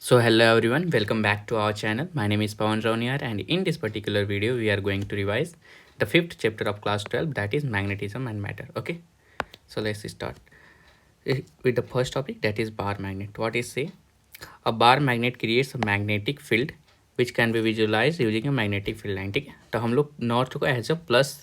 So hello everyone, welcome back to our channel. My name is Pawan Rauniar and in this particular video we are going to revise the fifth chapter of class 12, that is magnetism and matter. Okay, so let's start with the first topic, that is bar magnet. What is say? A bar magnet creates a magnetic field which can be visualized using a magnetic field line. ठीक है, तो हम लोग north को as a plus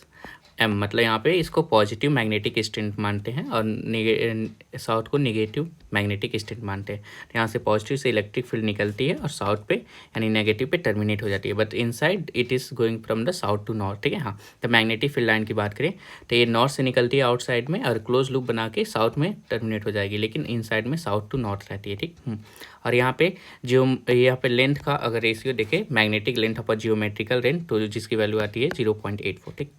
M मतलब यहाँ पे इसको पॉजिटिव मैग्नेटिक स्ट्रेंथ मानते हैं और साउथ को निगेटिव मैग्नेटिक स्ट्रेंथ मानते हैं। तो यहाँ से पॉजिटिव से इलेक्ट्रिक फील्ड निकलती है और साउथ पे यानी नेगेटिव पे टर्मिनेट हो जाती है, but inside it is going from the south to north. ठीक है, हाँ, तो मैग्नेटिक फील्ड लाइन की बात करें तो ये नॉर्थ से निकलती है आउटसाइड में और क्लोज लूप बना के साउथ में टर्मिनेट हो जाएगी, लेकिन इनसाइड में साउथ टू नॉर्थ रहती है। ठीक, और यहाँ पे जो यहाँ पे लेंथ का अगर रेशियो देखें, magnetic length upon geometrical length, तो जिसकी वैल्यू आती है 0.84। ठीक,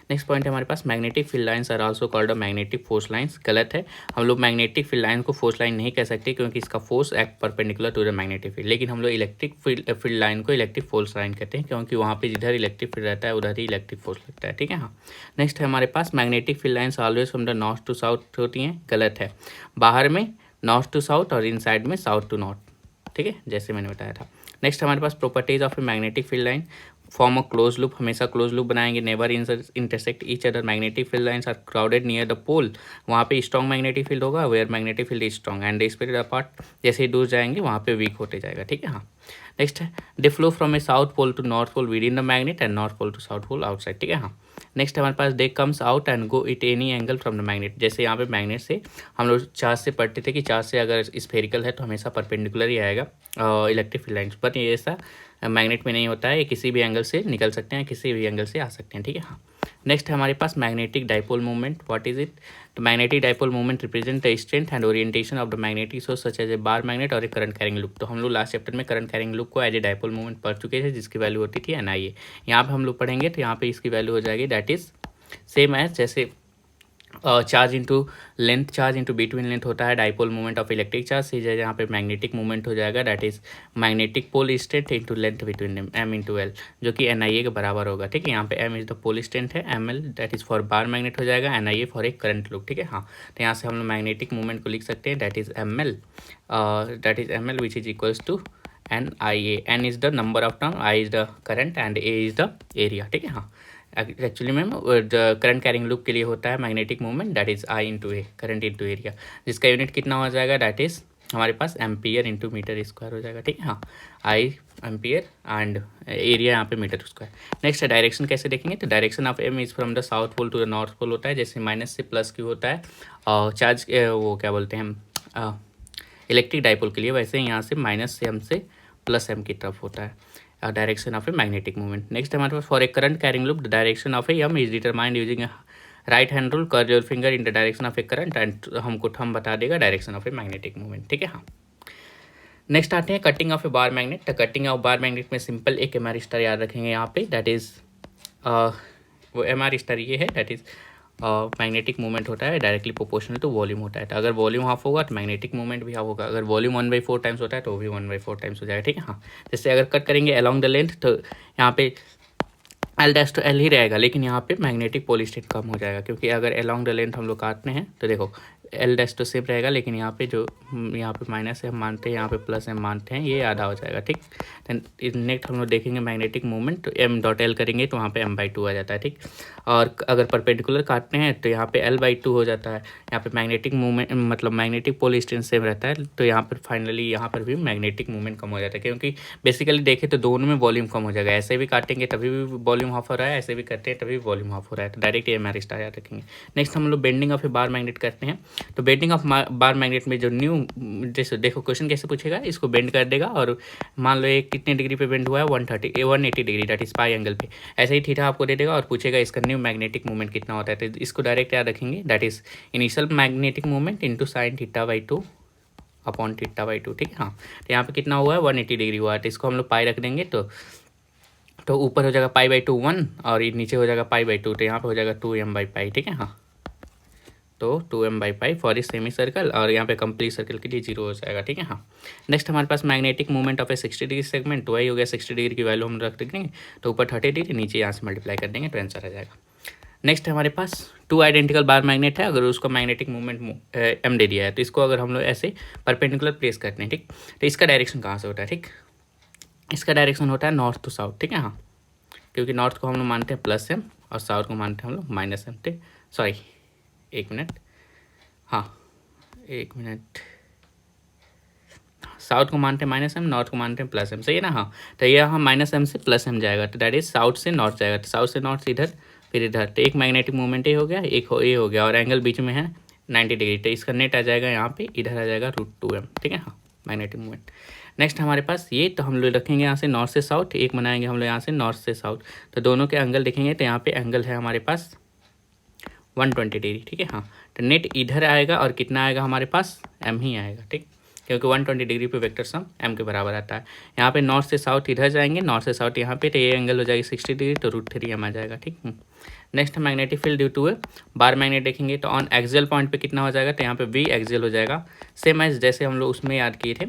नेक्स्ट पॉइंट है हमारे पास magnetic field lines are also called a magnetic force lines. गलत है, हम लोग मैग्नेटिक फील्ड लाइन को फोर्स लाइन नहीं कह सकते क्योंकि इसका force act perpendicular to the magnetic field, लेकिन हम लोग इलेक्ट्रिक फील्ड लाइन को इलेक्ट्रिक फोर्स लाइन कहते हैं क्योंकि वहाँ पे जिधर इलेक्ट्रिक फील्ड रहता है उधर ही इलेक्ट्रिक फोर्स लगता है। ठीक है, हाँ। नेक्स्ट है हमारे पास magnetic field lines always from the north to south होती हैं। गलत है, बाहर में नॉर्थ टू साउथ और इनसाइड में साउथ टू नॉर्थ। ठीक है, जैसे मैंने बताया था। नेक्स्ट हमारे पास properties of a magnetic field line, form a close loop, हमेशा क्लोज लूप बनाएंगे, never intersect each other, magnetic field lines are crowded near the pole, वहाँ पे स्ट्रॉन्ग मैग्नेटिक फील्ड होगा where magnetic field is strong and spread apart, जैसे ही दूर जाएंगे वहाँ पे वीक होते जाएगा। ठीक है, हाँ। नेक्स्ट है they flow from a south pole to north pole within the magnet and north pole to south pole outside. ठीक है, हाँ। नेक्स्ट हमारे पास they comes out and go it any angle from the magnet, जैसे यहाँ पे magnet से हम लोग चार्ज से पढ़ते थे कि चार्ज से अगर स्फेरिकल है तो हमेशा परपेंडिकुलर ही आएगा इलेक्ट्रिक फील्ड लाइन्स, पर ये ऐसा मैग्नेट में नहीं होता है, ये किसी भी एंगल से निकल सकते हैं, किसी भी एंगल से आ सकते हैं। ठीक है, हाँ। नेक्स्ट है हमारे पास magnetic dipole movement. What is it? तो magnetic dipole movement represent the strength and orientation of the magnetic source such as a bar magnet और ए करंट कैरिंग लूप। तो हम लोग लास्ट चैप्टर में करंट कैरिंग लूप को as a dipole movement पढ़ चुके थे जिसकी वैल्यू होती थी NIA। यहाँ पे हम लोग पढ़ेंगे तो यहाँ पे इसकी वैल्यू हो जाएगी दैट इज सेम एज जैसे charge into length, charge into between length होता है dipole movement of electric charge, से यहाँ पे मैग्नेटिक मूवमेंट हो जाएगा that is magnetic pole strength into length between them M into L, जो कि NIA के बराबर होगा। ठीक है, यहाँ पे M is the pole strength है, ML that is for bar magnet हो जाएगा, NIA फॉर एक करंट लूप। ठीक है, हाँ। तो यहाँ से हम लोग मैग्नेटिक मूवमेंट को लिख सकते हैं that is ML which is equals to NIA। N is the number of turn, I is the current and A is the area. ठीक है, हाँ। Actually ma'am current carrying loop के लिए होता है magnetic movement that is I into A, current into area, जिसका unit कितना हो जाएगा दैट इज हमारे पास एम्पियर इंटू मीटर स्क्वायर हो जाएगा। ठीक है, हाँ। I एम्पियर एंड एरिया यहाँ पे मीटर स्क्वायर। नेक्स्ट है डायरेक्शन, कैसे देखेंगे तो direction of M is from the south pole to the north pole होता है, जैसे माइनस से प्लस क्यू होता है और चार्ज वो क्या बोलते हैं हम इलेक्ट्रिक डाइपोल के लिए, वैसे यहाँ से माइनस से M से प्लस M की तरफ होता है direction of a magnetic movement. Next हमारे पास for a current carrying loop the direction of a M is determined using right hand rule, curve your finger in the direction of a current and हमको thumb बता देगा direction of a magnetic movement. ठीक है, हाँ। Next आते हैं cutting of a bar magnet. The cutting of bar magnet में simple एक MR स्टार याद रखेंगे यहाँ पे, दैट इज वो MR स्टार ये है दैट इज मैग्नेटिक मूवमेंट होता है डायरेक्टली प्रोपोर्शनल टू वॉल्यूम होता है, तो अगर वॉल्यूम हाफ होगा तो मैग्नेटिक मूवमेंट भी हाफ होगा, अगर वॉल्यूम 1/4 टाइम्स होता है तो वो भी 1/4 टाइम्स हो जाएगा। ठीक है, हाँ। जैसे अगर कट करेंगे अलॉन्ग द लेंथ तो यहाँ पे L डैश तो L ही रहेगा, लेकिन यहाँ पे मैग्नेटिक पोल स्ट्रेंथ कम हो जाएगा क्योंकि अगर अलॉन्ग द लेंथ हम लोग काटते हैं तो देखो L डैश तो सेम रहेगा, लेकिन यहाँ पे जो यहाँ पे माइनस M मानते हैं, यहाँ पे प्लस M मानते हैं, ये आधा हो जाएगा। ठीक, नेक्स्ट हम लोग देखेंगे मैग्नेटिक मूवमेंट, तो M.L करेंगे तो वहाँ पे M/2 आ जाता है। ठीक, और अगर परपेंडिकुलर काटते हैं तो यहाँ पे L/2 हो जाता है, यहाँ पे मैग्नेटिक मूवमेंट मतलब मैग्नेटिक पोल स्ट्रेंथ सेम रहता है, तो यहाँ पर फाइनली यहाँ पर भी मैग्नेटिक मूवमेंट कम हो जाता है क्योंकि बेसिकली देखें तो दोनों में वॉल्यूम कम हो जाएगा, ऐसे भी काटेंगे तभी भी वॉल्यूम हाफ हो रहा है, ऐसे भी करते हैं तभी वॉल्यूम हाफ हो रहा है, तो डायरेक्ट MR स्टार याद रखेंगे। नेक्स्ट हम लोग bending of a bar magnet करते हैं, तो बेंडिंग ऑफ बार मैग्नेट में जो न्यू जैसे देखो क्वेश्चन कैसे पूछेगा, इसको बेंड कर देगा और मान लो ये कितने डिग्री पे बेंड हुआ है 180 degree that is pi angle पे, ऐसे ही थीटा आपको दे देगा और पूछेगा इसका न्यू मैग्नेटिक मूवमेंट कितना होता है, तो इसको डायरेक्ट याद रखेंगे that is initial magnetic movement into sine θ/2 upon θ/2। ठीक है, हाँ। तो यहाँ पे कितना हुआ है 180 डिग्री हुआ है, तो इसको हम लोग पाई रख देंगे तो ऊपर हो जाएगा π/2 1 और नीचे हो जाएगा π/2, तो यहाँ पे हो जाएगा 2m/π। ठीक है, हाँ। तो 2m/π for a semi circle और यहाँ पे कंप्लीट सर्कल के लिए 0 हो जाएगा। ठीक है, हाँ। नेक्स्ट हमारे पास magnetic movement of a 60 degree segment, तो वही हो गया 60 डिग्री की वैल्यू हम रख देंगे, तो ऊपर 30 डिग्री नीचे यहाँ से मल्टीप्लाई कर देंगे तो आंसर आ जाएगा। नेक्स्ट हमारे पास टू आइडेंटिकल बार मैग्नेट है, अगर उसको मैग्नेटिक मूवमेंट एम दे दिया है तो इसको अगर हम लोग ऐसे परपेंडिकुलर प्लेस करते हैं, ठीक, तो इसका डायरेक्शन कहाँ से होता है, ठीक, इसका डायरेक्शन होता है नॉर्थ टू साउथ, ठीक है। हाँ, क्योंकि नॉर्थ को हम लोग मानते हैं प्लस एम और साउथ को मानते हैं हम लोग माइनस एम, ठीक, सॉरी एक मिनट, हाँ एक मिनट, साउथ को मानते हैं माइनस एम, नॉर्थ को मानते हैं प्लस एम, सही है ना। हाँ, तो ये यहाँ माइनस एम से प्लस एम जाएगा, तो दैट इज साउथ से नॉर्थ जाएगा, तो साउथ से नॉर्थ इधर फिर इधर, तो एक मैग्नेटिक मूवमेंट ये हो गया, एक ये हो गया, और एंगल बीच में है 90 डिग्री, तो इसका नेट आ जाएगा यहाँ पे, इधर आ जाएगा √2m, ठीक है। हाँ, मैग्नेटिक मूवमेंट। नेक्स्ट हमारे पास ये, तो हम लोग रखेंगे यहाँ से नॉर्थ से साउथ, एक बनाएंगे हम लोग यहाँ से नॉर्थ से साउथ, तो दोनों के एंगल देखेंगे, तो यहाँ पे एंगल है हमारे पास 120 डिग्री, ठीक है। हाँ, तो नेट इधर आएगा और कितना आएगा हमारे पास, m ही आएगा, ठीक, क्योंकि 120 डिग्री पे वेक्टर सम m के बराबर आता है। यहाँ पे नॉर्थ से साउथ इधर जाएंगे, नॉर्थ से साउथ यहाँ पे, तो ये एंगल हो जाएगी 60 डिग्री, तो √3m आ जाएगा, ठीक। Next magnetic field due to a bar magnet देखेंगे, तो ऑन एक्सियल पॉइंट पे कितना हो जाएगा, तो यहाँ पे v एक्सियल हो जाएगा, सेम एज जैसे हम लोग उसमें याद किए थे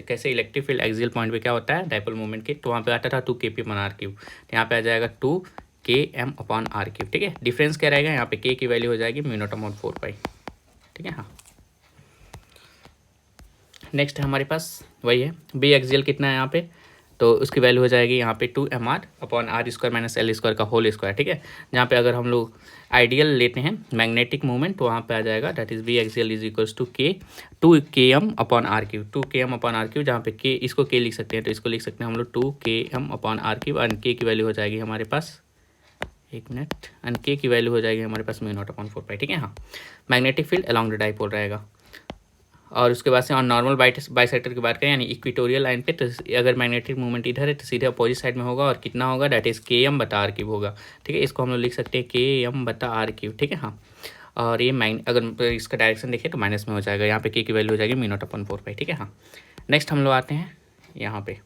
कैसे इलेक्ट्रिक फील्ड एक्सियल पॉइंट पे क्या होता है डाइपोल मूवमेंट के, तो वहाँ पे आता था 2kp/r³, तो यहाँ पे आ जाएगा 2km/r³, ठीक है। डिफरेंस क्या रहेगा, यहाँ पे k की वैल्यू हो जाएगी μ0/4π, ठीक है। हाँ, नेक्स्ट है हमारे पास वही है बी एक्सियल कितना है यहाँ पे, तो उसकी वैल्यू हो जाएगी यहाँ पे 2mr/r² - l² का होल स्क्वायर, ठीक है। जहाँ पे अगर हम लोग आइडियल लेते हैं मैग्नेटिक मूवमेंट, तो वहाँ पे आ जाएगा that is B axial is equals to k 2km/r³, 2km/r³, जहाँ पे k इसको k लिख सकते हैं, तो इसको लिख सकते हैं हम लोग 2km/r³ और k की वैल्यू हो जाएगी हमारे पास, एक मिनट, एंड k की वैल्यू हो जाएगी हमारे पास μ0/4π, ठीक है। हाँ, magnetic field along the dipole रहेगा। और उसके बाद से ऑन नॉर्मल बाइसेक्टर की बात करें, यानी इक्वेटोरियल लाइन पे, तो अगर मैग्नेटिक मूवमेंट इधर है तो सीधे अपोजिट साइड में होगा, और कितना होगा, दैट इज km/r³ होगा, ठीक है। इसको हम लोग लिख सकते हैं km/r³, ठीक है। हाँ, और ये अगर इसका डायरेक्शन देखें तो माइनस में हो जाएगा, यहाँ पे k की वैल्यू हो जाएगी μ0/4π, ठीक है। हाँ, नेक्स्ट हम लोग आते हैं यहाँ पे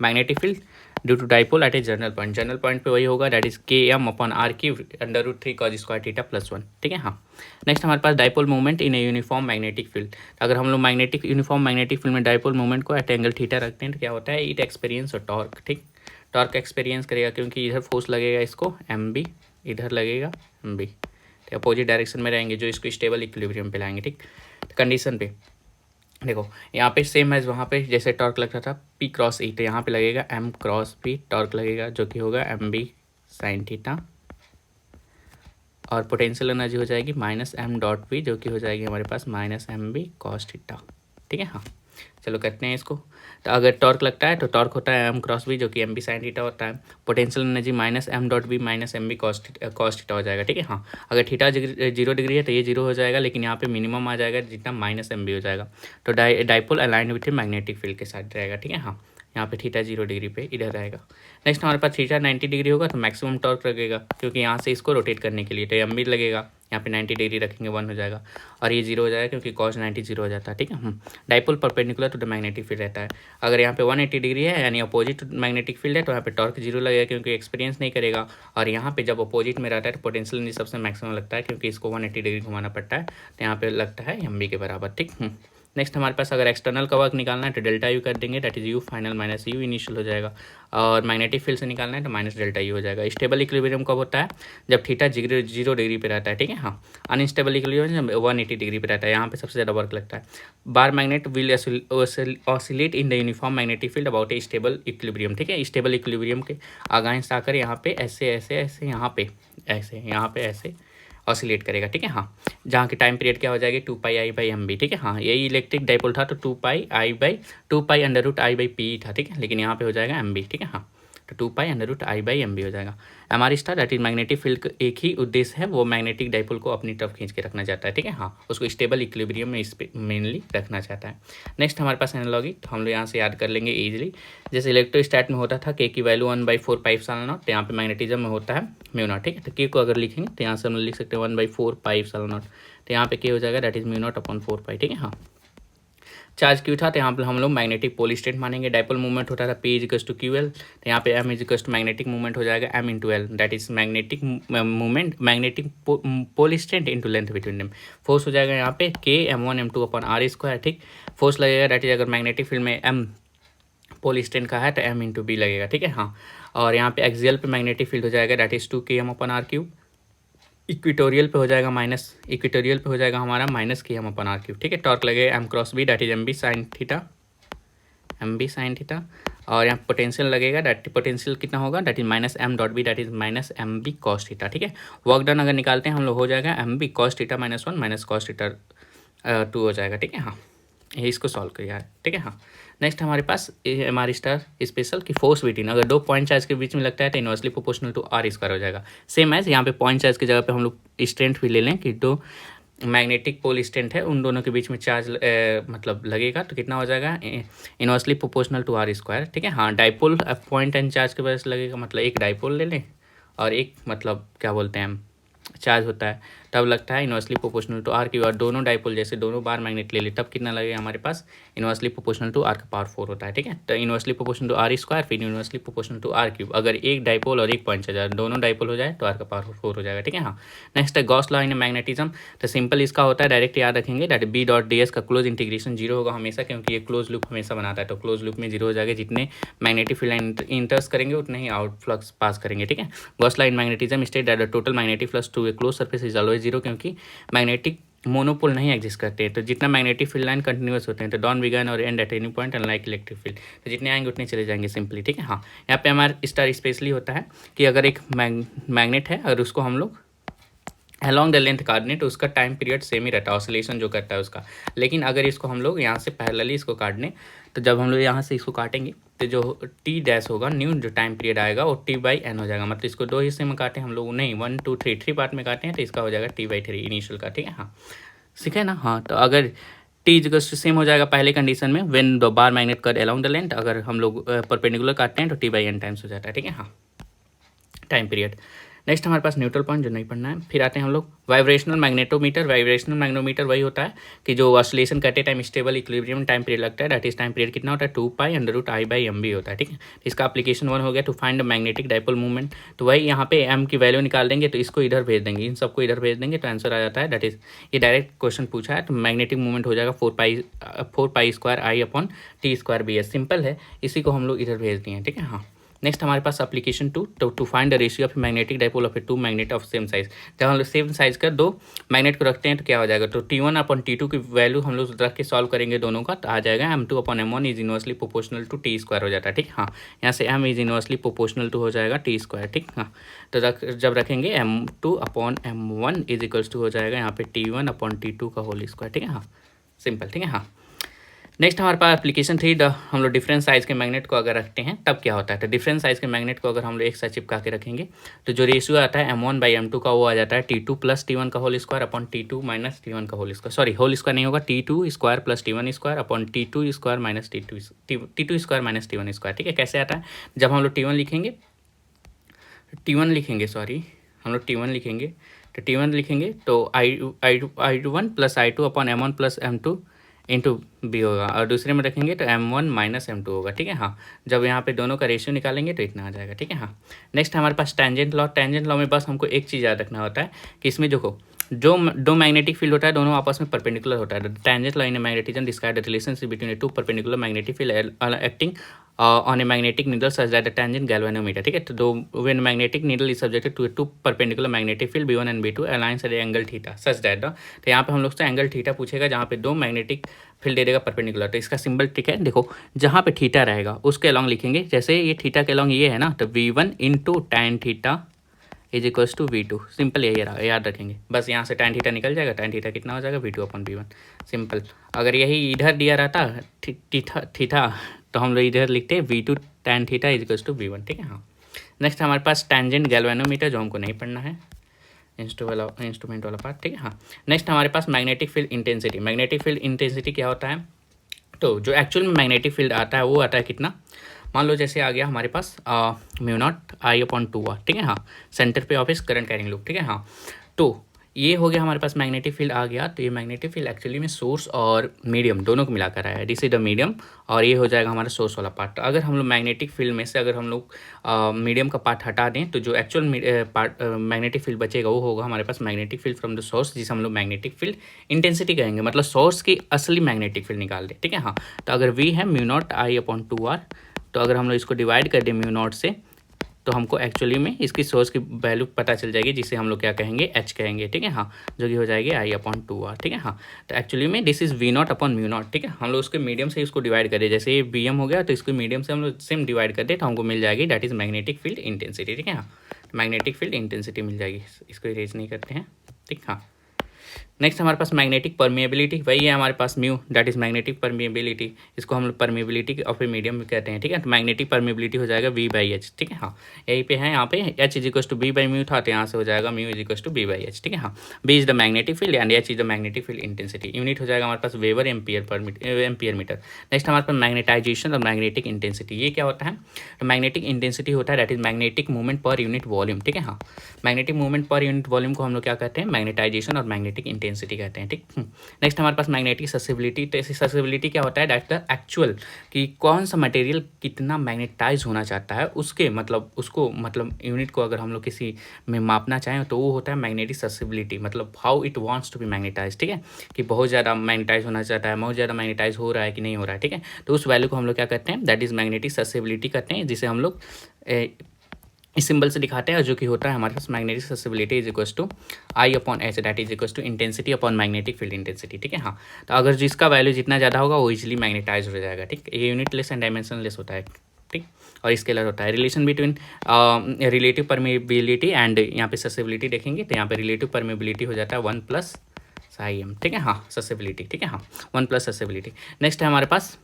magnetic field due to dipole at a general point पे वही होगा, दैट इज km/r³ √3 cos² θ +1, ठीक है। हाँ, नेक्स्ट हमारे पास dipole movement in a uniform magnetic field, अगर हम लोग यूनिफॉर्म मैग्नेटिक फील्ड में डाइपोल मूवमेंट को एट एंगल थीटा रखते हैं तो क्या होता है, इट एक्सपीरियंस और टॉर्क, ठीक, टॉर्क एक्सपीरियंस करेगा, क्योंकि इधर फोर्स लगेगा इसको mb, इधर लगेगा mb, अपोजिट डायरेक्शन में रहेंगे, जो इसको स्टेबल इक्विलिब्रियम पे लाएंगे, ठीक। कंडीशन पे देखो, यहाँ पे सेम एज वहाँ पे जैसे टॉर्क लग रहा था P×E, तो यहाँ पे लगेगा m×P टॉर्क लगेगा, जो कि होगा mb sin θ, और पोटेंशियल एनर्जी हो जाएगी -m.P, जो कि हो जाएगी हमारे पास -mb cos θ, ठीक है। हाँ, चलो करते हैं इसको, तो अगर टॉर्क लगता है तो टॉर्क होता है m×V, जो कि mb sin θ होता है, potential energy -m.B -mb cos θ हो जाएगा, ठीक है। हाँ, अगर थीटा 0 डिग्री है तो ये 0 हो जाएगा, लेकिन यहाँ पे मिनिमम आ जाएगा जितना -mb हो जाएगा, तो dipole aligned with magnetic field के साथ रहेगा, ठीक है। हाँ, यहाँ पे थीटा 0 डिग्री पे इधर रहेगा। नेक्स्ट हमारे पास थीटा 90 डिग्री होगा, तो मैक्सिमम टॉर्क लगेगा, क्योंकि यहाँ से इसको रोटेट करने के लिए तो एम भी लगेगा, यहाँ पे 90 डिग्री रखेंगे 1 हो जाएगा, और ये 0 हो जाएगा क्योंकि cos 90 0 हो जाता है, ठीक है। Dipole perpendicular to the magnetic field रहता है, अगर यहाँ पे 180 डिग्री है यानी अपोजिट मैग्नेटिक फील्ड है, तो यहाँ पे टॉर्क 0 लगेगा क्योंकि एक्सपीरियंस नहीं करेगा, और यहाँ पे जब अपोजिट में रहता है तो पोटेंशियल एनर्जी सबसे मैक्सिमम लगता है, क्योंकि इसको 180 डिग्री घुमाना पड़ता है, तो यहाँ पे लगता है mb के बराबर, ठीक। नेक्स्ट हमारे पास अगर एक्सटर्नल का वर्क निकालना है तो डेल्टा यू कर देंगे, that is you final minus you initial हो जाएगा, और मैग्नेटिक फील्ड से निकालना है तो -डेल्टा यू हो जाएगा। स्टेबल इक्विलिब्रियम कब होता है, जब थीटा 0 डिग्री पे रहता है, ठीक है। हाँ, अनस्टेबल इक्विलिब्रियम जब 180 डिग्री पे रहता है, यहाँ पे सबसे ज़्यादा वर्क लगता है। Bar magnet will oscillate in the uniform magnetic field about A stable equilibrium, ठीक है। स्टेबल इक्विलिब्रियम के अगेंस्ट आकर यहाँ पे ऐसे ऐसे ऐसे यहाँ पे ऐसे ऑसिलेट करेगा, ठीक है। हाँ, जहाँ की टाइम पीरियड क्या हो जाएगी 2πi/mb, ठीक है। हाँ, यही इलेक्ट्रिक डाइपोल था तो 2πi/2πi/i/p था, ठीक है, लेकिन यहाँ पे हो जाएगा mb, ठीक है। हाँ, तो 2πi/i/mb हो जाएगा। MR star that is magnetic field का एक ही उद्देश्य है, वो मैग्नेटिक डाइपोल को अपनी तरफ खींच के रखना चाहता है, ठीक है। हाँ, उसको स्टेबल इक्विलिब्रियम में इस पे मेनली रखना चाहता है। नेक्स्ट हमारे पास एनालॉगी, तो हम लोग यहाँ से याद कर लेंगे इजीली, जैसे इलेक्ट्रोस्टैट में होता था k की वैल्यू 1/4πε0, तो यहाँ पे मैग्नेटिज्म में होता है μ0, ठीक है। तो k को अगर लिखेंगे तो यहाँ से हम लिख सकते हैं 1/4πε0, तो यहाँ पे k हो जाएगा दैट इज μ0/4π, ठीक है। हाँ, चार्ज क्यू था तो यहाँ पे हम लोग मैग्नेटिक पोल स्टेट मानेंगे, डाइपोल मूवमेंट होता था P = QL, तो यहाँ पे M = मैग्नेटिक मूवमेंट हो जाएगा M × L, that is magnetic movement magnetic pole state into length between them. Force हो जाएगा यहाँ पे K m1m2/r², ठीक। फोर्स लगेगा दैट इज अगर मैग्नेटिक फील्ड में M पोल स्टेट का है तो M × B लगेगा, ठीक है। हाँ, और यहाँ पे एक्सियल पे मैग्नेटिक फील्ड हो जाएगा दैट इज 2km/r³, इक्वेटोरियल पे हो जाएगा माइनस, इक्वेटोरियल पे हो जाएगा हमारा माइनस के एम अपन आर क्यूब, ठीक है। टॉर्क लगेगा M cross B that is M B sine theta, M B sine theta. और यहाँ पोटेंशियल लगेगा, दैट पोटेंशियल कितना होगा, that is minus M dot B that is minus M B cos theta, ठीक है। वर्क डन अगर निकालते हैं हम लोग हो जाएगा M B cos theta minus one minus cos theta 2 हो जाएगा, ठीक है। हाँ ये इसको सॉल्व करिए, ठीक है। हाँ नेक्स्ट हमारे पास एम आर स्टार स्पेशल की फोर्स बीटीन अगर दो पॉइंट चार्ज के बीच में लगता है तो inversely proportional to R square हो जाएगा। सेम एज यहाँ पे पॉइंट चार्ज की जगह पे हम लोग स्ट्रेंथ भी ले लें कि दो मैग्नेटिक पोल स्ट्रेंथ है, उन दोनों के बीच में चार्ज मतलब लगेगा तो कितना हो जाएगा, inversely proportional to R square, ठीक है। हाँ डाइपोल पॉइंट एंड चार्ज की वजह से लगेगा, मतलब एक डाइपोल ले लें और एक मतलब क्या बोलते हैं हम चार्ज होता है तब लगता है इनवर्सली प्रोपोर्शनल टू आर की, और दोनों डाइपोल जैसे दोनों बार मैग्नेट ले ले तब कितना लगेगा हमारे पास, इनवर्सली प्रोपोर्शनल टू आर का पावर 4 होता है, ठीक है। तो inversely proportional to R square फिर inversely proportional to R cube, अगर एक डाइपोल और एक पॉइंट चार्ज दोनों डाइपोल हो जाए तो आर का पावर 4 हो जाएगा, ठीक है। हाँ नेक्स्ट है गॉस लॉ इन मैग्नेटिज्म। तो सिंपल इसका होता है डायरेक्ट याद रखेंगे that B dot D S का क्लोज इंटीग्रेशन जीरो होगा हमेशा, क्योंकि ये क्लोज लूप हमेशा बनाता है, तो क्लोज लूप में जीरो हो जाएगा, जितने मैग्नेटिक फील्ड इंटर्स करेंगे उतने ही आउट फ्लक्स पास करेंगे, ठीक है। Gauss law in magnetism state that the total magnetic flux to a close surface is always zero, क्योंकि मैग्नेटिक मोनोपोल नहीं एग्जिस्ट करते हैं, तो जितना मैग्नेटिक फील्ड लाइन कंटिन्यूस होते हैं तो डॉन बिगन और and at any point unlike electric field, तो जितने आएंगे उतने चले जाएंगे सिंपली, ठीक है। हाँ यहाँ पे हमारा स्टार स्पेशली होता है कि अगर एक मैग्नेट है और उसको हम लोग अलॉन्ग द लेंथ काटने तो उसका टाइम पीरियड सेम ही रहता है, ऑसिलेशन जो करता है उसका। लेकिन अगर इसको हम लोग यहाँ से पैरेलली इसको काटने तो जब हम लोग यहाँ से इसको काटेंगे तो जो टी डैश होगा न्यू जो टाइम पीरियड आएगा वो टी बाई एन हो जाएगा, मतलब इसको दो हिस्से में काटे हम लोग, नहीं 1 2 3 3 पार्ट में काटे हैं तो इसका हो जाएगा टी बाई 3 इनिशियल का, ठीक है। हाँ ठीक है ना। हाँ तो अगर टी इक्वल्स टू सेम हो जाएगा पहले कंडीशन में when the bar magnet cut along the length, अगर हम लोग परपेंडिकुलर काटते हैं तो टी बाई एन टाइम्स हो जाता है, ठीक है। हाँ टाइम पीरियड। नेक्स्ट हमारे पास न्यूट्रल पॉइंट जो नहीं पढ़ना है। फिर आते हैं हम लोग वाइब्रेशनल मैग्नेटोमीटर। वाइब्रेशनल मैग्नेटोमीटर वही होता है कि जो ऑसिलेशन करते time stable equilibrium time period लगता है, दैट इज टाइम पीरियड कितना होता है 2 pi under root I by M B होता है, ठीक है। इसका एप्लीकेशन 1 हो गया to find the magnetic dipole movement, तो वही यहाँ पे एम की वैल्यू निकाल देंगे तो इसको इधर भेज देंगे, इन सबको इधर भेज देंगे तो आंसर आ जाता है, दैट इज ये डायरेक्ट क्वेश्चन पूछा है तो मैग्नेटिक मूवमेंट हो जाएगा 4 pi square I upon T square B S, simple है, इसी को हम लोग इधर भेज दिए हैं, ठीक है। हाँ नेक्स्ट हमारे पास application 2 to find the ratio of magnetic dipole of a two magnet of same size. जब हम लोग सेम साइज का दो मैग्नेट को रखते हैं तो क्या हो जाएगा, तो T1 अपॉन T2 की वैल्यू हम लोग रख के सॉल्व करेंगे दोनों का, तो आ जाएगा M2 upon M1 is inversely proportional to T square हो जाता है, ठीक। हाँ यहाँ से M is inversely proportional to हो जाएगा टी स्क्वायर, ठीक। हाँ तो जब रखेंगे M2 upon M1 is equals to हो जाएगा यहाँ पे T1 अपॉन T2 का होल स्क्वायर, ठीक है। हाँ सिंपल, ठीक है। हाँ नेक्स्ट हमारे पास एप्लीकेशन 3 हम लोग डिफरेंट साइज़ के मैग्नेट को अगर रखते हैं तब क्या होता है, तो डिफरेंट साइज़ के मैग्नेट को अगर हम लोग एक साथ चिपका के रखेंगे तो जो रेशियो आता है M1 बाई M2 का वो आ जाता है T2 प्लस T1 का whole square upon T2 minus T1 का whole square, sorry whole square नहीं होगा, T2 square plus T1 square upon T2 square minus T2 square minus T1 square, ठीक है। कैसे आता है, जब हम लोग T1 लिखेंगे सॉरी हम लोग T1 लिखेंगे तो T1 लिखेंगे तो I1 plus I2 upon M1 plus M2 into B होगा, और दूसरे में रखेंगे तो M1 माइनस M2 होगा, ठीक है। हाँ जब यहाँ पे दोनों का रेशियो निकालेंगे तो इतना आ जाएगा, ठीक है। हाँ नेक्स्ट हमारे पास टेंजेंट लॉ। टेंजेंट लॉ में बस हमको एक चीज़ याद रखना होता है कि इसमें देखो जो दो मैग्नेटिक फील्ड होता है दोनों आपस में परपेंडिकुलर होता है, tangent law in magnetism describe the relationship between two perpendicular magnetic field acting on a magnetic needle such that the tangent galvanometer, ठीक है। तो दो when magnetic needle is subjected to two perpendicular magnetic field B1 and B2 aligns at angle theta such that, तो यहाँ पे हम लोग से एंगल थीटा पूछेगा जहाँ पे दो मैग्नेटिक फील्ड दे देगा परपेंडिकुलर, तो इसका सिंबल ठीक है देखो जहाँ पे थीटा रहेगा उसके अलॉन्ग लिखेंगे, जैसे ये थीटा के अलॉन्ग ये है ना तो V1 into tan theta is equals to V2, simple यही याद रखेंगे, बस यहाँ से टैन थीटा निकल जाएगा, टैन थीटा कितना हो जाएगा V2 अपॉन V1, सिंपल। अगर यही इधर दिया रहता थीटा तो हम लोग इधर लिखते हैं V2 tan theta is equals to V1, ठीक है। हाँ नेक्स्ट हमारे पास टेंजेंट गैल्वेनोमीटर जो हमको नहीं पढ़ना है, इंस्ट्रूमेंट वाला पार्ट, ठीक है। हाँ नेक्स्ट हमारे पास magnetic field intensity. Magnetic field intensity क्या होता है, तो जो एक्चुअल में मैग्नेटिक फील्ड आता है वो आता है कितना, मान लो जैसे आ गया हमारे पास म्यू नॉट आई अपॉन 2 ठीक है। हाँ सेंटर पे ऑफ करंट कैरिंग लूप, ठीक है। हाँ तो ये हो गया हमारे पास मैग्नेटिक फील्ड आ गया, तो ये मैग्नेटिक फील्ड एक्चुअली में सोर्स और मीडियम दोनों को मिलाकर आया है, दिस इज द मीडियम और ये हो जाएगा हमारा सोर्स वाला पार्ट। तो अगर हम लोग मैग्नेटिक फील्ड में से अगर हम लोग मीडियम का पार्ट हटा दें तो जो एक्चुअल पार्ट मैग्नेटिक फील्ड बचेगा वो होगा हमारे पास magnetic field from the source, जिसे हम लोग मैग्नेटिक फील्ड इंटेंसिटी कहेंगे, मतलब सोर्स की असली मैग्नेटिक फील्ड निकाल दें, ठीक है। हाँ तो अगर V है mu not I upon 2R, तो अगर हम लोग इसको डिवाइड कर दें म्यू नॉट से तो हमको एक्चुअली में इसकी सोर्स की वैल्यू पता चल जाएगी, जिसे हम लोग क्या कहेंगे, एच कहेंगे, ठीक है। हाँ, जो कि हो जाएगी I/2R, ठीक है। हाँ, तो एक्चुअली में दिस इज V0/μ0, ठीक है। हम लोग उसके मीडियम से इसको डिवाइड करें, जैसे ये Vm हो गया तो इसको मीडियम से हम लोग सेम डिवाइड कर दे तो हमको मिल जाएगी that is magnetic field intensity, ठीक है। हाँ, मैग्नेटिक फील्ड इंटेंसिटी मिल जाएगी, इसको इरेज नहीं करते हैं, ठीक। हाँ, नेक्स्ट हमारे पास मैग्नेटिक परमिएबिलिटी, वही है हमारे पास mu, that is magnetic permeability, इसको हम लोग परमिएबिलिटी ऑफ ए मीडियम भी कहते हैं, ठीक है। तो मैग्नेटिक परमिएबिलिटी हो जाएगा V/H, ठीक है। हाँ, यही पे है, यहाँ पे H = B/μ था, तो यहाँ से हो जाएगा μ = B/H, ठीक है। हाँ, B is the magnetic field and H is the magnetic field intensity. Unit हो जाएगा हमारे पास वेबर एम्पियर मीटर। नेक्स्ट हमारे पास मैग्नेटाइजेशन और मैग्नेटिक इंटेंसिटी, ये क्या होता है, तो मैग्नेटिक इंटेंसिटी होता है that is magnetic movement per unit volume, ठीक है। हाँ, magnetic movement per unit volume को हम लोग क्या कहते हैं, मैग्नेटाइजेशन और मैग्नेटिक इंटेंसिटी कहते हैं, ठीक। नेक्स्ट हमारे पास मैग्नेटिक ससेसिबिलिटी, तो इसी ससेसिबिलिटी क्या होता है, दैट द एक्चुअल कि कौन सा मटेरियल कितना मैग्नेटाइज होना चाहता है, उसके मतलब उसको मतलब यूनिट को अगर हम लोग किसी में मापना चाहें तो वो होता है मैग्नेटिक ससेसिबिलिटी, मतलब how it wants to be magnetize, ठीक है। कि बहुत ज़्यादा मैग्नेटाइज होना चाहता है, बहुत ज़्यादा मैग्नेटाइज हो रहा है कि नहीं हो रहा है, ठीक है। तो उस वैल्यू को हम लोग क्या कहते हैं, दैट इज मैग्नेटिक ससेसिबिलिटी कहते हैं, जिसे हम लोग इस सिंबल से दिखाते हैं, जो कि होता है हमारे पास magnetic susceptibility is equals to I/H, that is equals to intensity upon magnetic field intensity, ठीक है। हाँ, तो अगर जिसका वैल्यू जितना ज़्यादा होगा वो इजीली मैग्नेटाइज हो जाएगा, ठीक। ये unit less and dimension less होता है, ठीक, और स्केलर होता है। Relation between relative permeability and यहाँ पे ससेसिबिलिटी देखेंगे तो यहाँ पे रिलेटिव परमिएबिलिटी हो जाता है 1 + Im, ठीक है। हाँ, ससेसिबिलिटी, ठीक है। हाँ, 1 + ससेसिबिलिटी। नेक्स्ट है हमारे पास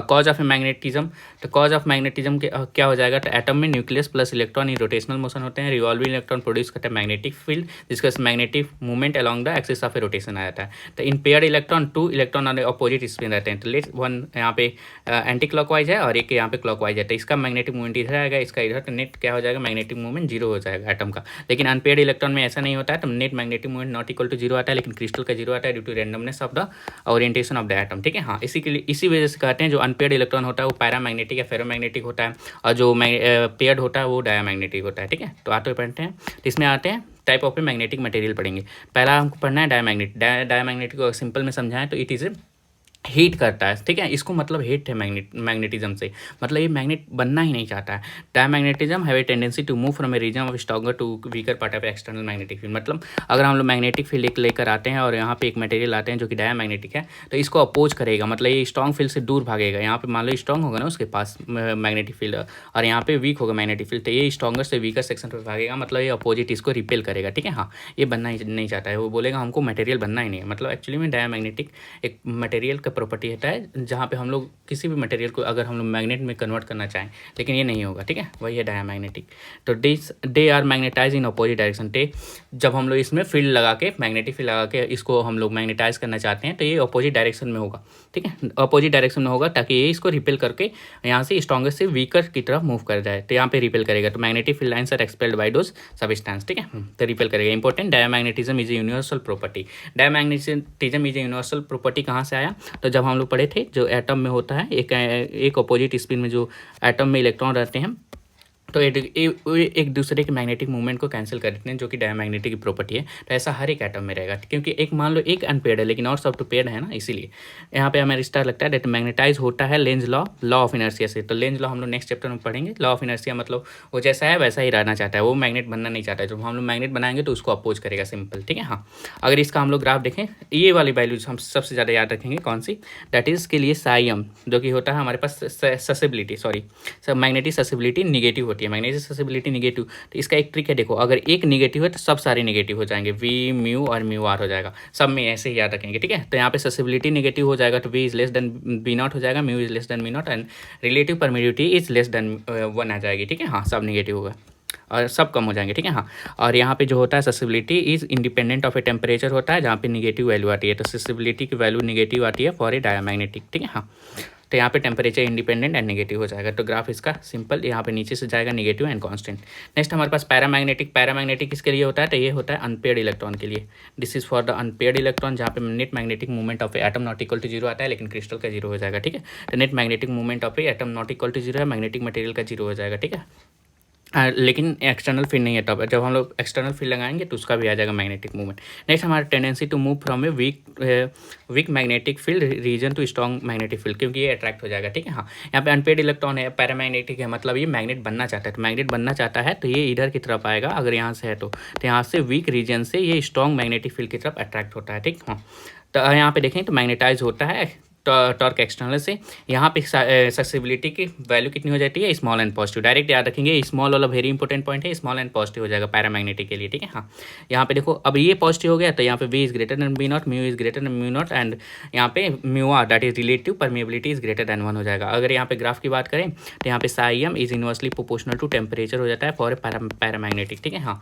कॉज ऑफ मैग्नेटिज्म, तो कॉज ऑफ मैग्नेटिज्म के क्या हो जाएगा, तो एटम में nucleus plus electron in rotational motion होते हैं, रिवॉल्विंग इलेक्ट्रॉन प्रोड्यूस करता है मैग्नेटिक फील्ड, जिसका magnetic movement along the axis of a rotation आ जाता है। तो इन paired electron 2 electron on opposite spin रहते हैं, तो लेट वन यहाँ पे एंटी क्लॉकवाइज है और एक यहाँ पे क्लॉकवाइज है, तो इसका मैग्नेटिक मूवमेंट इधर आएगा, इसका इधर, तो नेट क्या हो जाएगा, मैग्नेटिक मूवमेंट 0 हो जाएगा एटम का। लेकिन अनपेयर्ड इलेक्ट्रॉन में ऐसा नहीं होता है, तो net magnetic movement not equal to 0 आता है, लेकिन क्रिस्टल का 0 आता है due to randomness of the orientation of the atom, ठीक है। हाँ, इसी के लिए इसी वजह से कहते हैं जो अनपेयर्ड इलेक्ट्रॉन होता है वो पैरामैग्नेटिक या फेरोमैग्नेटिक होता है, और जो पेयर्ड होता है वो डायमैग्नेटिक होता है, ठीक है। तो आते पढ़ते हैं, तो इसमें आते हैं टाइप ऑफ मैग्नेटिक मटेरियल पढ़ेंगे। पहला हमको पढ़ना है डायमैग्नेटिक को सिंपल में समझाएं तो इट इज हीट करता है, ठीक है। इसको मतलब हेट है मैग्नेटिज्म से, मतलब ये मैग्नेट बनना ही नहीं चाहता है। Diamagnetism have a tendency to move from a region of stronger to weaker part of external magnetic field, मतलब अगर हम लोग मैग्नेटिक फील्ड एक लेकर आते हैं और यहाँ पे एक मटेरियल आते हैं जो कि डायमैग्नेटिक है, तो इसको अपोज करेगा, मतलब ये स्ट्रॉन्ग फील्ड से दूर भागेगा। यहाँ पे मान लो स्ट्रॉन्ग होगा ना उसके पास मैग्नेटिक फील्ड, और यहाँ पे वीक होगा मैग्नेटिक फील्ड, तो ये स्ट्रॉन्गर से वीकर सेक्शन पर भागेगा, मतलब ये अपोजिट इसको रिपेल करेगा, ठीक है। हाँ, ये बनना ही नहीं चाहता है, वो बोलेगा हमको मटेरियल बनना ही नहीं है। मतलब एक्चुअली में डायमैग्नेटिक एक मटेरियल का प्रॉपर्टी होता है जहाँ पे हम लोग किसी भी मटेरियल को अगर हम लोग मैग्नेट में कन्वर्ट करना चाहें, लेकिन ये नहीं होगा, ठीक है, वही है डायमैग्नेटिक। तो they are magnetize in opposite direction, जब हम लोग इसमें फील्ड लगा के मैग्नेटिक फील्ड लगा के इसको हम लोग मैग्नेटाइज करना चाहते हैं तो ये अपोजिट डायरेक्शन में होगा, ठीक है, अपोजिट डायरेक्शन में होगा, ताकि ये इसको रिपेल करके यहाँ से स्ट्रॉन्गर से वीकर की तरफ मूव कर जाए, तो यहाँ पे रिपेल करेगा। तो magnetic field lines are expelled by those substance, ठीक है, तो रिपेल करेगा। Important, diamagnetism is a universal property. Diamagnetism is a universal property कहाँ से आया, तो जब हम लोग पढ़े थे जो एटम में होता है एक अपोजिट स्पिन में जो एटम में इलेक्ट्रॉन रहते हैं, तो एक दूसरे के मैग्नेटिक मूवमेंट को कैंसिल कर देते हैं, जो कि डायमैग्नेटिक की प्रॉपर्टी है। तो ऐसा हर एक एटम में रहेगा, क्योंकि एक मान लो एक अनपेयर्ड है लेकिन और सब तो पेयर्ड है ना, इसीलिए यहाँ पे हमें स्टार लगता है दैट मैग्नेटाइज होता है लेंज लॉ ऑफ इनर्शिया से। तो लेंज लॉ हम लोग नेक्स्ट चैप्टर में पढ़ेंगे। लॉ ऑफ इनर्शिया मतलब वो जैसा है वैसा ही रहना चाहता है, वो मैग्नेट बनना नहीं चाहता है। जब हम लोग मैग्नेट बनाएंगे तो उसको अपोज करेगा, सिंपल, ठीक है। हाँ, अगर इसका हम लोग ग्राफ देखें, ये वाली वैल्यूज हम सबसे ज़्यादा याद रखेंगे, कौन सी, दैट इज के लिए साइम, जो कि होता है हमारे पास ससेसिबिलिटी, मैग्नेटिक ससेसिबिलिटी निगेटिव होती है, मैग्नेटिक ससेसिबिलिटी निगेटिव। तो इसका एक ट्रिक है, देखो अगर एक निगेटिव है तो सब सारे निगेटिव हो जाएंगे, V म्यू और म्यू आर हो जाएगा, सब में ऐसे ही याद रखेंगे, ठीक है। तो यहाँ पे ससेसिबिलिटी निगेटिव हो जाएगा तो V is less than V0 हो जाएगा, mu is less than V0 and relative permittivity is less than 1 आ जाएगी, ठीक है। हाँ, सब निगेटिव होगा और सब कम हो जाएंगे, ठीक है। हाँ, और यहाँ पे जो होता है susceptibility is independent of a temperature होता है, जहाँ पे निगेटिव वैल्यू आती है, तो ससेसिबिलिटी की वैल्यू निगेटिव आती है फॉर ए डायमैग्नेटिक, ठीक है। हाँ, तो यहाँ पे टेम्परेचर इंडिपेंडेंट एंड नेगेटिव हो जाएगा। तो ग्राफ इसका सिंपल, यहाँ पे नीचे से जाएगा नेगेटिव एंड कांस्टेंट। नेक्स्ट हमारे पास पैरामैग्नेटिक किसके लिए होता है, तो ये होता है अनपेयर्ड इलेक्ट्रॉन के लिए। This is for the unpaired electron, जहाँ पे net magnetic movement of atom not equal to 0 आता है, लेकिन क्रिस्टल का 0 हो जाएगा, ठीक है। तो net magnetic movement of atom not equal to 0 है, मैग्नेटिक मटेरियल का 0 हो जाएगा, ठीक है। लेकिन एक्सटर्नल फील्ड नहीं है। तब जब हम लोग एक्सटर्नल फील्ड लगाएंगे तो उसका भी आ जाएगा मैग्नेटिक मूवमेंट। नेक्स्ट हमारा tendency to move from a weak magnetic field region to strong magnetic field, क्योंकि ये अट्रैक्ट हो जाएगा। ठीक है, हाँ, यहाँ पे अनपेड इलेक्ट्रॉन है, पैरामैग्नेटिक है, मतलब ये मैग्नेट बनना चाहता है। तो मैग्नेट बनना चाहता है तो ये इधर की तरफ आएगा, अगर यहाँ से है तो यहाँ से वीक रीजन से ये स्ट्रॉन्ग मैग्नेटिक फील्ड की तरफ अट्रैक्ट होता है। ठीक, हाँ, तो यहाँ पे देखें तो मैग्नेटाइज होता है टॉर्क एक्सटर्नल से। यहाँ पे सक्सेसिबिलिटी की वैल्यू कितनी हो जाती है, स्मॉल एंड पॉजिटिव। डायरेक्ट याद रखेंगे, स्मॉल वाला वेरी इंपॉर्टेंट पॉइंट है, स्मॉल एंड पॉजिटिव हो जाएगा पैरामैग्नेटिक के लिए। ठीक है, हाँ, यहाँ पे देखो अब ये पॉजिटिव हो गया तो यहाँ पे V is greater than B naught, mu is greater than mu naught, and यहाँ पे mu R that is relative permeability is greater than 1 हो जाएगा। अगर यहाँ पे ग्राफ की बात करें तो यहाँ पे psi M is inversely proportional to temperature हो जाता है फॉर पैरामैग्नेटिक। ठीक है, हाँ,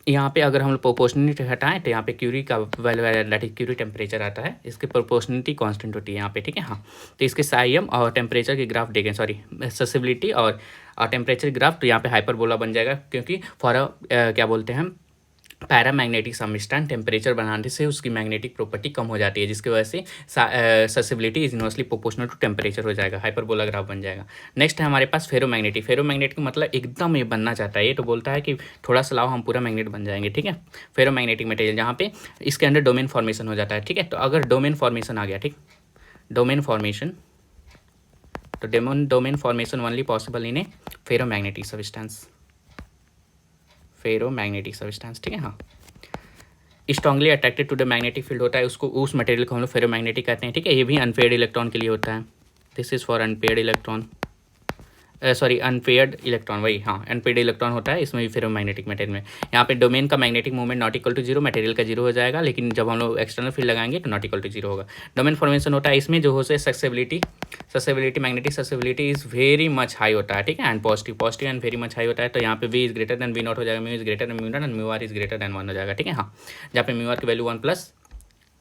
यहाँ पे अगर हम लोग प्रोपोर्शनलिटी हटाएं तो यहाँ पे क्यूरी का value that is Curie temperature आता है, इसकी प्रोपोर्शनलिटी कांस्टेंट होती है यहाँ पे। ठीक है, हाँ, तो इसके साइम और टेम्परेचर की ग्राफ देखें, सॉरी सक्सेसिबिलिटी और टेम्परेचर ग्राफ, तो यहाँ पे हाइपरबोला बन जाएगा, क्योंकि फॉर क्या बोलते हैं पैरामैग्नेटिक सबस्टेंस टेम्परेचर बढ़ाने से उसकी मैग्नेटिक प्रॉपर्टी कम हो जाती है, जिसकी वजह से susceptibility is inversely proportional to temperature हो जाएगा, हाइपरबोला ग्राफ बन जाएगा। नेक्स्ट है हमारे पास फेरोमैग्नेटिक। फेरोमैग्नेटिक का मतलब एकदम ये बनना चाहता है, ये तो बोलता है कि थोड़ा सा लाओ हम पूरा मैग्नेट बन जाएंगे। ठीक है, फेरोमैग्नेटिक मटेरियल जहाँ पे इसके अंदर डोमेन फॉर्मेशन हो जाता है। ठीक है, तो अगर डोमेन फॉर्मेशन आ गया, ठीक, डोमेन फॉर्मेशन, तो domain formation only possible in a ferromagnetic substance, ferromagnetic substance. ठीक है, हाँ, strongly attracted to the magnetic field होता है, उसको उस मटेरियल को हम लोग फेरोमैग्नेटिक कहते हैं। ठीक है, ये भी अनपेयर्ड इलेक्ट्रॉन के लिए होता है, this is for unpaired electron, sorry unpaired electron, वही, हाँ, अनपेयर्ड इलेक्ट्रॉन होता है, इसमें भी फेरोमैग्नेटिक मटेरियल में। यहाँ पे डोमेन का magnetic movement not equal to zero, material का जीरो हो जाएगा, लेकिन जब हम लोग एक्सटर्नल फील्ड लगाएंगे तो नॉट इक्वल टू जीरो होगा। डोमेन फॉर्मेशन होता है इसमें, जो हो से susceptibility magnetic susceptibility is very much high होता है। ठीक है, and positive and very much high होता है, तो यहाँ पे V is greater than V naught हो जाएगा, mu is greater than mu naught, and mu R is greater than 1 हो जाएगा। ठीक है, हाँ, जहाँ पे म्यू आर की वैल्यू 1 प्लस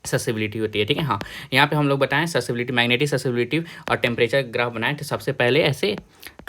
सक्सेसिबिलिटी होती है। ठीक है, हाँ, यहाँ पे हम लोग बताएं सक्सेसिबिलिटी, मैग्नेटिक सक्सेसिबिलिटी और टेम्परेचर ग्राफ बनाएं तो सबसे पहले ऐसे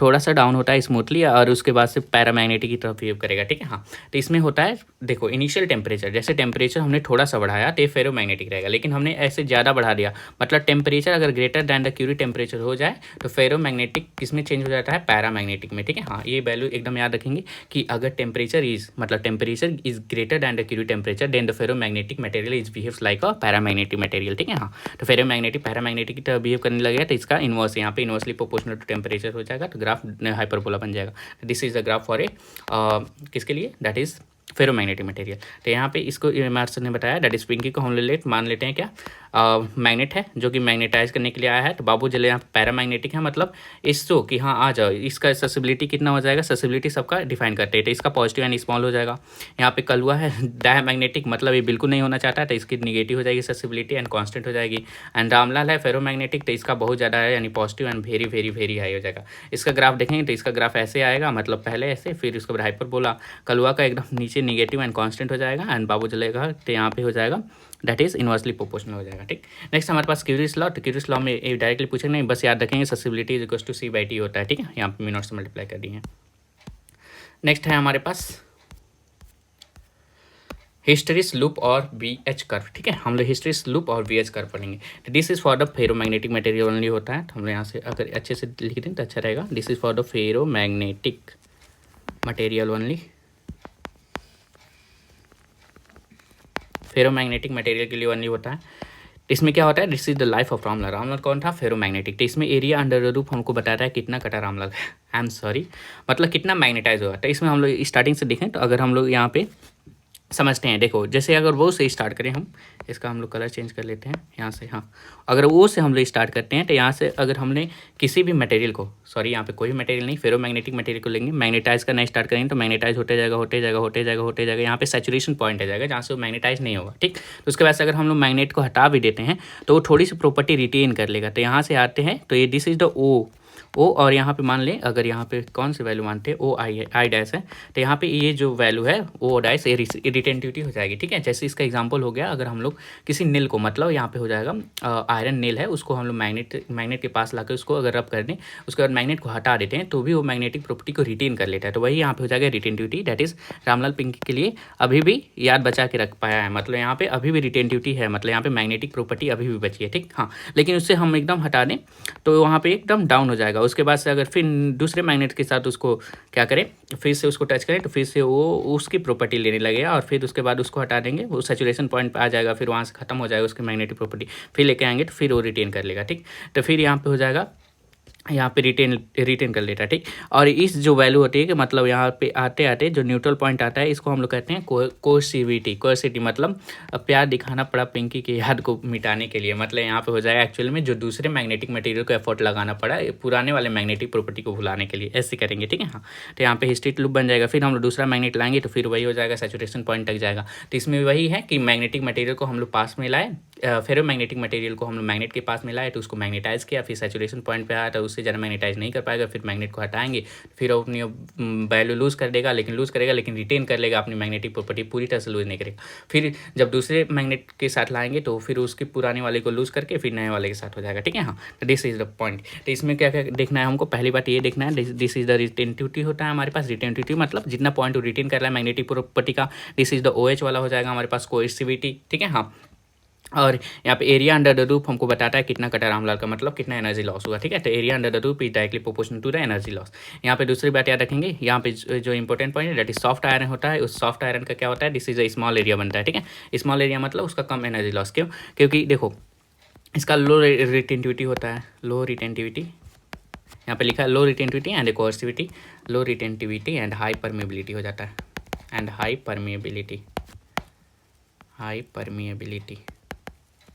थोड़ा सा डाउन होता है स्मूथली, और उसके बाद से पैरामैग्नेटिक की तरफ बिहेव करेगा। ठीक है, हाँ, तो इसमें होता है देखो इनिशियल टेम्परेचर, जैसे टेम्परेचर हमने थोड़ा सा बढ़ाया तो ये फेरोमैग्नेटिक रहेगा, लेकिन हमने ऐसे ज़्यादा बढ़ा दिया, मतलब टेम्परेचर अगर greater than the Curie temperature हो जाए तो फेरोमैग्नेटिक किसमें चेंज हो जाता है, पैरामैग्नेटिक में। ठीक है, हाँ, ये वैल्यू एकदम याद रखेंगे कि अगर temperature is greater than the Curie temperature then the ferromagnetic material is behaves like a paramagnetic material. ठीक है, हाँ, तो फेरोमैग्नेटिक पैरामैग्नेटिक की तरह बिहेव करने लगेगा तो इसका इनवर्स यहाँ पे इनवर्सली प्रोपोर्शनल टू टेम्परेचर हो जाएगा, तो ग्राफ हाइपरबोला बन जाएगा। This is the graph for a किसके लिए, दैट इज फेरोमैग्नेटिक मटेरियल। तो यहाँ पे इसको मार्सर ने बताया दैट इज पिंकी को हम मान लेते हैं क्या मैग्नेट है जो कि मैग्नेटाइज करने के लिए आया है, तो बाबू जले यहाँ पैरामैग्नेटिक है, मतलब इसको कि हाँ आ जाओ, इसका सक्सेसिबिलिटी कितना हो जाएगा, सक्सेसिबिलिटी सबका डिफाइन करते हैं, तो इसका पॉजिटिव एंड स्मॉल हो जाएगा। यहाँ पे कलुआ है डायमैग्नेटिक, मतलब ये बिल्कुल नहीं होना चाहता है, तो इसकी निगेटिव हो जाएगी सक्सेसिबिलिटी एंड कांस्टेंट हो जाएगी। एंड रामलाल है फेरोमैग्नेटिक, तो इसका बहुत ज़्यादा है, यानी positive and very very very high हो जाएगा। इसका ग्राफ देखेंगे तो इसका ग्राफ ऐसे आएगा, मतलब पहले ऐसे, फिर उसके बाद हाइपरबोला, कलुआ का एकदम नीचे निगेटिव एंड कांस्टेंट हो जाएगा, एंड बाबू जलेगा तो यहाँ पे हो जाएगा दैट इज इनवर्सली प्रोपोर्शनल हो जाएगा। ठीक, नेक्स्ट हमारे पास क्यूरीज लॉ, तो क्यूरीज लॉ में डायरेक्टली पूछेंगे नहीं, बस याद रखेंगे susceptibility is equal to C by T होता है। ठीक है, यहाँ पे म्यू नॉट से मल्टीप्लाई कर दिए हैं। नेक्स्ट है हमारे पास हिस्टेरिस लूप और वी एच कर्व। ठीक है, हम लोग हिस्टेरिस लूप और वी एच कर्व पढ़ेंगे। तो this is for the ferromagnetic material only होता है, तो हम लोग यहाँ से अगर अच्छे से लिख दें तो अच्छा रहेगा। This is for the ferromagnetic material only, ferromagnetic material के लिए ओनली होता है। इसमें क्या होता है, this is the life of Ramlal. Ramlal कौन था, फेरोमैग्नेटिक, तो इसमें एरिया अंडर द रूप हमको बताता है कितना कटा रामलाल आई एम सॉरी, मतलब कितना मैग्नेटाइज हुआ। तो इसमें हम लोग स्टार्टिंग से देखें तो अगर हम लोग यहाँ पे समझते हैं, देखो जैसे अगर वो से स्टार्ट करें, हम इसका हम लोग कलर चेंज कर लेते हैं यहाँ से, हाँ, अगर वो से हम लोग स्टार्ट करते हैं तो यहाँ से अगर हमने किसी भी मटेरियल को, सॉरी यहाँ पे कोई मटेरियल नहीं, फेरोमैग्नेटिक मटेरियल को लेंगे, मैग्नेटाइज करना स्टार्ट करेंगे तो मैग्नेटाइज होते जाएगा होते जाएगा होते जाएगा होते जाएगा, यहाँ पे सैचुरेशन पॉइंट आ जाएगा जहाँ से वो मैग्नेटाइज नहीं होगा। ठीक, तो उसके बाद से अगर हम लोग मैग्नेट को हटा भी देते हैं तो वो थोड़ी सी प्रॉपर्टी रिटेन कर लेगा। तो यहाँ से आते हैं तो ये दिस इज द ओ, और यहाँ पे मान लें अगर यहाँ पे कौन सी वैल्यू मानते हैं, ओ आई डैश है, तो यहाँ पे ये जो वैल्यू है ओ डैश रिटेंटिविटी हो जाएगी। ठीक है, जैसे इसका एग्जांपल हो गया, अगर हम लोग किसी नील को, मतलब यहाँ पे हो जाएगा आयरन नील है, उसको हम लोग मैग्नेट के पास लाकर उसको अगर रब कर दें, उसके बाद मैग्नेट को हटा देते हैं तो भी वो मैग्नेटिक प्रॉपर्टी को रिटेन कर लेता है, तो वही यहाँ पे हो जाएगा retentivity. That is Ramlal Pinki के लिए अभी भी याद बचा के रख पाया है, मतलब यहाँ पे अभी भी रिटेंटिविटी है, मतलब यहाँ पे मैग्नेटिक प्रॉपर्टी अभी भी बची है। ठीक, हाँ, लेकिन उससे हम एकदम हटा दें तो वहाँ पे एकदम डाउन हो जाएगा, जाएगा। उसके बाद से अगर फिर दूसरे मैग्नेट के साथ उसको क्या करें, फिर से उसको टच करें तो फिर से वो उसकी प्रॉपर्टी लेने लगेगा और फिर उसके बाद उसको हटा देंगे, वो सैचुरेशन पॉइंट पे आ जाएगा, फिर वहाँ से खत्म हो जाएगा उसकी मैग्नेटिक प्रॉपर्टी, फिर लेके आएंगे तो फिर वो रिटेन कर लेगा। ठीक, तो फिर यहाँ पे हो जाएगा, यहाँ पे रिटेन कर लेता है। ठीक, और इस जो वैल्यू होती है कि मतलब यहाँ पे आते आते जो न्यूट्रल पॉइंट आता है इसको हम लोग कहते हैं कोर्सिविटी मतलब प्यार दिखाना पड़ा पिंकी की याद को मिटाने के लिए, मतलब यहाँ पे हो जाएगा एक्चुअली में जो दूसरे मैग्नेटिक मटेरियल को एफर्ट लगाना पड़ा पुराने वाले मैग्नेटिक प्रॉपर्टी को भुलाने के लिए, ऐसे करेंगे। ठीक है, हाँ, तो यहाँ पे हिस्ट्री लूप बन जाएगा। फिर हम लोग दूसरा मैग्नेट लाएंगे तो फिर वही हो जाएगा, सैचुरेशन पॉइंट तक जाएगा। तो इसमें वही है कि मैग्नेटिक मटेरियल को हम लोग पास में लाए, फेरो मैग्नेटिक मटेरियल को हम लोग मैग्नेट के पास में लाए तो उसको मैग्नेटाइज किया, फिर सैचुरेशन पॉइंट पे आया तो उससे ज़्यादा मैग्नेटाइज नहीं कर पाएगा, फिर मैग्नेट को हटाएंगे, फिर वो अपनी वैल्यू लूज़ कर देगा, लेकिन रिटेन कर लेगा अपनी मैग्नेटिक प्रॉपर्टी, पूरी तरह से लूज़ नहीं करेगा। फिर जब दूसरे मैग्नेट के साथ लाएंगे तो फिर उसकी पुराने वाले को लूज़ करके फिर नए वाले के साथ हो जाएगा। ठीक है, हाँ, तो दिस इज द पॉइंट। तो इसमें क्या क्या देखना है हमको, पहली बात ये देखना है दिस इज द रिटेंटिविटी होता है हमारे पास। रिटेंटिविटी मतलब जितना पॉइंट रिटेन कर रहा है मैग्नेटिक प्रॉपर्टी का, दिस इज द OH वाला हो जाएगा हमारे पास कोएर्सिविटी। ठीक है, हाँ, और यहाँ पे एरिया अंडर द रूफ हमको बताता है कितना कटा रामलाल का मतलब कितना एनर्जी लॉस हुआ। ठीक है, तो area under the roof is directly proportional to the energy loss. यहाँ पे दूसरी बात याद रखेंगे, यहाँ पे जो इंपॉर्टेंट पॉइंट है दैट इज सॉफ्ट आयरन होता है, उस सॉफ्ट आयरन का क्या होता है, this is a small area बनता है। ठीक है, स्मॉल एरिया मतलब उसका कम एनर्जी लॉस। क्यों, क्योंकि देखो इसका लो रिटेंटिविटी होता है, लो रिटेंटिविटी, यहाँ पे लिखा है low retentivity and कोर्सिविटी, low retentivity and high permeability हो जाता है, एंड हाई परमेबिलिटी।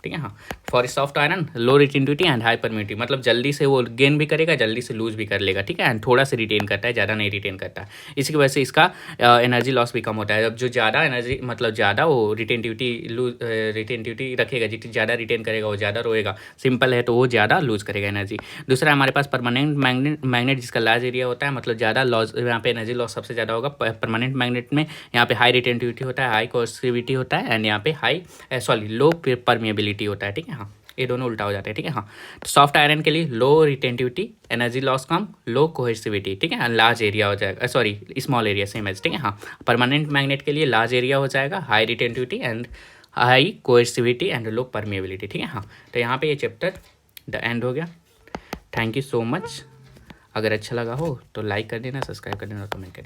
ठीक है, हाँ, for soft iron low retentivity and high permittivity मतलब जल्दी से वो गेन भी करेगा, जल्दी से लूज भी कर लेगा। ठीक है, एंड थोड़ा से रिटेन करता है, ज़्यादा नहीं रिटेन करता है। इसी की वजह से इसका एनर्जी लॉस भी कम होता है। अब जो ज़्यादा एनर्जी मतलब ज़्यादा वो रिटेंटिविटी रखेगा, जितनी ज़्यादा रिटेन करेगा वो ज़्यादा रोएगा, सिंपल है, तो वो ज़्यादा लूज करेगा एनर्जी। दूसरा हमारे पास परमानेंट मैग्नेट जिसका लार्ज एरिया होता है, मतलब ज़्यादा लॉस, यहाँ पे एनर्जी लॉस सबसे ज़्यादा होगा परमानेंट मैग्नेट में। यहाँ पे हाई रिटेंटिविटी होता है, हाई कोर्सिविटी होता है, एंड यहाँ पे लो परमिएबिलिटी होता है। ठीक है, हाँ, ये दोनों उल्टा हो जाते हैं। ठीक है, हाँ, तो सॉफ्ट आयरन के लिए लो रिटेंटिविटी, एनर्जी लॉस कम, लो कोहेसिविटी। ठीक है, लार्ज एरिया हो जाएगा, स्मॉल एरिया सेम एज। ठीक है, हाँ, परमानेंट मैग्नेट के लिए लार्ज एरिया हो जाएगा, high retentivity and high coercivity and low permeability. ठीक है, हाँ, तो यहाँ पे ये चैप्टर द एंड हो गया। Thank you so much. अगर अच्छा लगा हो तो लाइक कर देना, सब्सक्राइब कर देना और कमेंट कर देना।